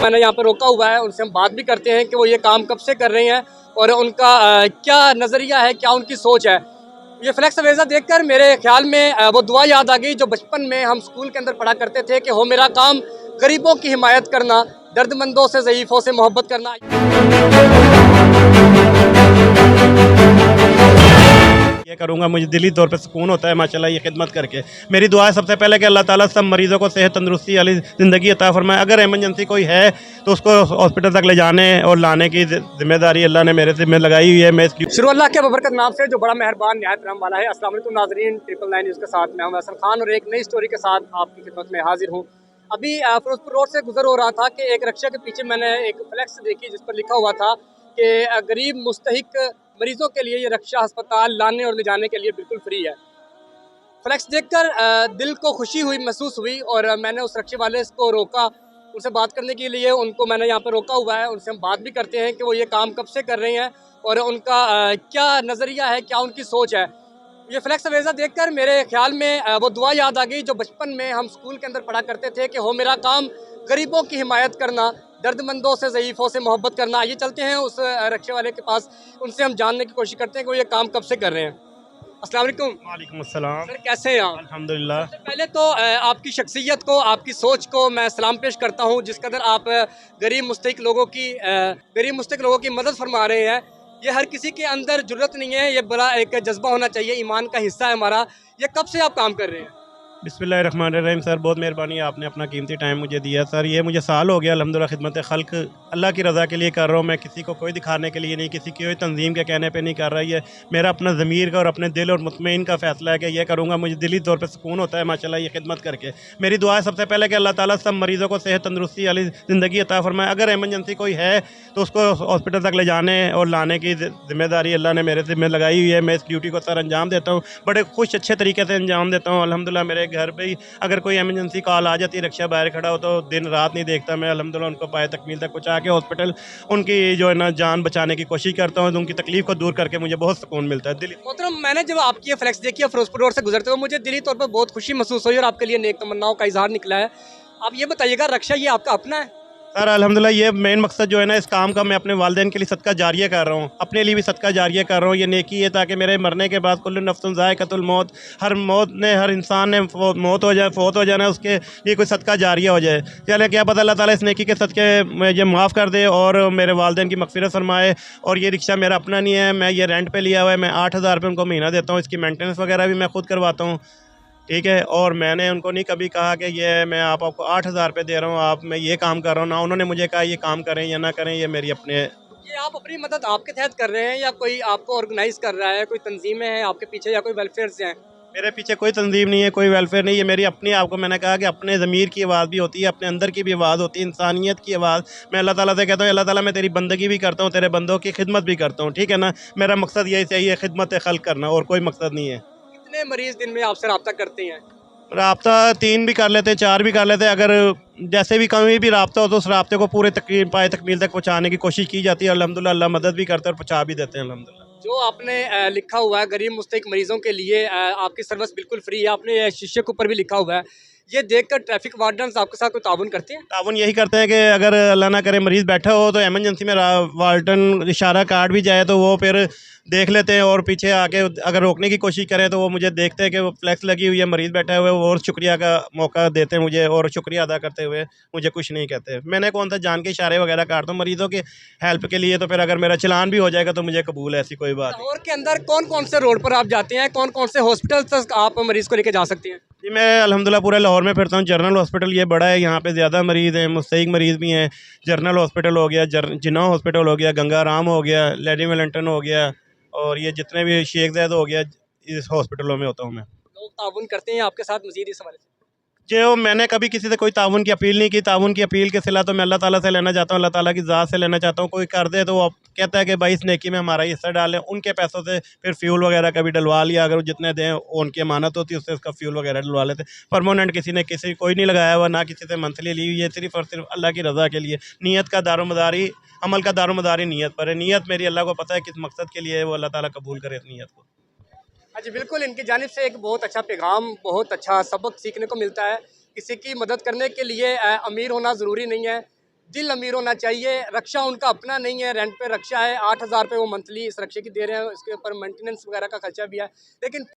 मैंने यहाँ पर रोका हुआ है, उनसे हम बात भी करते हैं कि वो ये काम कब से कर रही हैं और उनका क्या नज़रिया है, क्या उनकी सोच है। ये फ्लैक्स अवेज़ा देखकर मेरे ख्याल में वो दुआ याद आ गई जो बचपन में हम स्कूल के अंदर पढ़ा करते थे कि हो मेरा काम गरीबों की हिमायत करना, दर्दमंदों से, ज़ईफ़ों से मोहब्बत करना। ये करूँगा, मुझे दिली तौर पे सुकून होता है माशाल्लाह ये खिदमत करके। मेरी दुआ है सबसे पहले कि अल्लाह ताला सब मरीज़ों को सेहत तंदुरुस्ती वाली ज़िंदगी अता फरमाए। अगर इमरजेंसी कोई है तो उसको हॉस्पिटल तक ले जाने और लाने की ज़िम्मेदारी अल्लाह ने मेरे ज़िम्मे लगाई हुई है। मैं इसकी शुरू अल्लाह के बबरकत नाम से जो बड़ा मेहरबान निहायत रहम वाला है। अस्सलाम वालेकुम नाज़रीन, 999 न्यूज़ के साथ मैं हूं हसन खान और एक नई स्टोरी के साथ आपकी खिदमत में हाजिर हूं। अभी फिरोजपुर रोड से गुजर हो रहा था कि एक रिक्शा के पीछे मैंने एक फ्लैक्स देखी जिस पर लिखा हुआ था कि गरीब मुस्तहिक मरीजों के लिए ये रिक्शा अस्पताल लाने और ले जाने के लिए बिल्कुल फ्री है। फ्लैक्स देखकर दिल को खुशी हुई, महसूस हुई और मैंने उस रिक्शे वाले को रोका, उनसे बात करने के लिए उनको मैंने यहाँ पर रोका हुआ है। उनसे हम बात भी करते हैं कि वो ये काम कब से कर रही हैं और उनका क्या नज़रिया है, क्या उनकी सोच है। ये फ्लैक्स अवेज़ा देखकर मेरे ख्याल में वो दुआ याद आ गई जो बचपन में हम स्कूल के अंदर पढ़ा करते थे कि हो मेरा काम गरीबों की हिमायत करना, दर्दमंदों से, ज़ईफ़ों से मोहब्बत करना। आइए चलते हैं उस रिक्शे वाले के पास, उनसे हम जानने की कोशिश करते हैं कि वो ये काम कब से कर रहे हैं। अस्सलाम वालेकुम। वालेकुम अस्सलाम। सर कैसे हैं आप? अल्हम्दुलिल्लाह। सबसे पहले तो आपकी शख्सियत को, आपकी सोच को मैं सलाम पेश करता हूँ जिस कदर आप गरीब मुस्तहिक लोगों की मदद फरमा रहे हैं। ये हर किसी के अंदर जुर्रत नहीं है, ये बड़ा एक जज्बा होना चाहिए, ईमान का हिस्सा है हमारा। ये कब से आप काम कर रहे हैं? बिस्मिल्लाहिर्रहमानिर्रहीम। सर बहुत मेहरबानी, आपने अपना कीमती टाइम मुझे दिया। सर ये मुझे साल हो गया अल्हम्दुलिल्लाह खिदमत खल्क अल्लाह की रज़ा के लिए कर रहा हूँ। मैं किसी को कोई दिखाने के लिए नहीं, किसी की कोई तंजीम के कहने पे नहीं कर रहा। ये मेरा अपना ज़मीर का और अपने दिल और मुतमईन का फ़ैसला है कि ये करूँगा, मुझे दिली तौर पर सुकून होता है माशाल्लाह ये खिदमत करके। मेरी दुआ है सबसे पहले कि अल्लाह ताला सब मरीज़ों को सेहत तंदुरुस्ती वाली ज़िंदगी अता फरमाए। अगर इमरजेंसी कोई है तो उसको हॉस्पिटल तक ले जाने और लाने की ज़िम्मेदारी अल्लाह ने मेरे ज़िम्मे लगाई हुई है। मैं इस ड्यूटी को सर अंजाम देता हूँ, बड़े खुश अच्छे तरीके से अंजाम देता हूँ। अल्हम्दुलिल्लाह मेरे घर पे ही अगर कोई इमरजेंसी कॉल आ जाती है, रिक्शा बाहर खड़ा हो, तो दिन रात नहीं देखता मैं, अल्हम्दुलिल्लाह उनको पाए तकमील तक पहुँचा के हॉस्पिटल उनकी जो है ना जान बचाने की कोशिश करता हूँ। उनकी तकलीफ़ को दूर करके मुझे बहुत सुकून मिलता है दिल। मोहतरम, मैंने जब आपकी ये फ्लैक्स देखी है फिरोजपुर रोड से गुजरते हुए, मुझे दिली तौर पर बहुत खुशी महसूस हुई और आपके लिए नेक तमन्नाओं का इजहार निकला है। आप ये बताइएगा, रिक्शा ये आपका अपना है? सर अल्हम्दुलिल्लाह ये मेन मकसद जो है ना इस काम का, मैं अपने वालिदैन के लिए सदका जारिया कर रहा हूँ, अपने लिए भी सदका जारिया कर रहा हूँ। ये नेकी है ताकि मेरे मरने के बाद कुल्लु नफ्सुन ज़ाइक़तुल मौत, हर इंसान ने मौत हो जाए, फ़ौत हो जाना, उसके लिए कोई सदका जारिया हो जाए। चले क्या पता अल्लाह ताला इस नेकी के सदक़े मुझे माफ़ कर दे और मेरे वालिदैन की मग़फ़िरत फरमाए। और ये रिक्शा मेरा अपना नहीं है, मैं ये रेंट पे लिया हुआ है। मैं 8,000 रुपये उनको महीना देता हूँ, इसकी मेंटेनेंस वगैरह भी मैं खुद करवाता हूँ, ठीक है। और मैंने उनको नहीं कभी कहा कि ये मैं आपको 8,000 रुपये दे रहा हूँ, आप मैं ये काम कर रहा हूँ, ना उन्होंने मुझे कहा ये काम करें या ना करें। ये मेरी अपने ये आप अपनी मदद आपके तहत कर रहे हैं या कोई आपको ऑर्गेनाइज कर रहा है, कोई तंजीमें हैं आपके पीछे या कोई वेलफेयर से हैं? मेरे पीछे कोई तंजीम नहीं है, कोई वेलफेयर नहीं है। मेरी अपनी, आपको मैंने कहा कि अपने ज़मीर की आवाज़ भी होती है, अपने अंदर की भी आवाज़ होती है, इंसानियत की आवाज़। मैं अल्लाह ताला से कहता हूँ, अल्लाह ताला मैं तेरी बंदगी भी करता हूँ, तेरे बंदों की खिदमत भी करता हूँ, ठीक है ना। मेरा मकसद यही चाहिए, खिदमत खल्क करना, और कोई मकसद नहीं है। कितने मरीज दिन में आपसे रब्ता करते हैं? राब्ता 3 भी कर लेते हैं, 4 भी कर लेते हैं। अगर जैसे भी कहीं भी राब्ता हो तो उस राब्ते को पूरे पाए तकमील तक पहुँचाने की कोशिश की जाती है। अल्हम्दुलिल्लाह अल्लाह मदद भी करता है और पहुँचा भी देते हैं अल्हम्दुलिल्लाह। जो आपने लिखा हुआ है गरीब मुस्तहिक मरीजों के लिए आपकी सर्विस बिल्कुल फ्री है, आपने शीशे के ऊपर भी लिखा हुआ है। ये देखकर ट्रैफिक वार्डन्स आपके साथ कोई ताउन करते हैं? ताउन यही करते हैं कि अगर अल्लाह ना करे मरीज़ बैठा हो तो इमरजेंसी में वार्डन इशारा काट भी जाए तो वो फिर देख लेते हैं और पीछे आके अगर रोकने की कोशिश करें तो वो मुझे देखते हैं कि वो फ्लैक्स लगी हुई है, मरीज़ बैठा हुआ है, वो और शुक्रिया का मौका देते हैं मुझे, और शुक्रिया अदा करते हुए मुझे कुछ नहीं कहते। मैंने कौन सा जान के इशारे वगैरह काटता हूँ मरीज़ों के हेल्प के लिए, तो फिर अगर मेरा चलान भी हो जाएगा तो मुझे कबूल है, ऐसी कोई बात नहीं। लाहौर के अंदर कौन कौन से रोड पर आप जाते हैं, कौन कौन से हॉस्पिटल तक आप मरीज को लेकर जा सकते हैं? जी मैं अल्हम्दुलिल्लाह पूरे लाहौर में फिरता हूँ। जनरल हॉस्पिटल ये बड़ा है, यहाँ पे ज़्यादा मरीज़ हैं, मुस्तहिक मरीज़ भी हैं। जनरल हॉस्पिटल हो गया, जिन्ना हॉस्पिटल हो गया, गंगा राम हो गया, लेडी वेलिंगटन हो गया, और ये जितने भी शेख ज़ैद हो गया, इस हॉस्पिटलों में होता हूँ मैं। लोग ताउन करते हैं आपके साथ मजीद इस हवाले से? जो मैंने कभी किसी से कोई ताउन की अपील नहीं की। ताउन की अपील के सिला तो मैं अल्लाह ताला से लेना चाहता हूँ, अल्लाह ताला की ज़ात से लेना चाहता हूँ। कोई कर दे तो वो कहता है कि भाई इस नेकी में हमारा हिस्सा डालें, उनके पैसों से फिर फ्यूल वगैरह का भी डलवा लिया। अगर वो जितने दें वो उनकी अमानत होती है, उससे उसका फ्यूल वगैरह डलवा लेते। परमानेंट किसी ने किसी कोई नहीं लगाया हुआ, ना किसी से मंथली ली हुई है, सिर्फ़ और सिर्फ अल्लाह की रज़ा के लिए। नीयत का दारोमदारी, अमल का दारोमदारी नीयत पर है। नीयत मेरी अल्लाह को पता है किस मकसद के लिए है, वो अल्लाह ताला कबूल करे इस नीयत को। हाँ जी, बिल्कुल इनकी जानिब से एक बहुत अच्छा पैगाम, बहुत अच्छा सबक सीखने को मिलता है। किसी की मदद करने के लिए अमीर होना ज़रूरी नहीं है। दिल अमीर होना चाहिए। रक्षा उनका अपना नहीं है, रेंट पे रक्षा है, 8,000 रुपये वो मंथली इस रक्षे की दे रहे हैं, इसके ऊपर मेंटेनेंस वगैरह का खर्चा भी है। लेकिन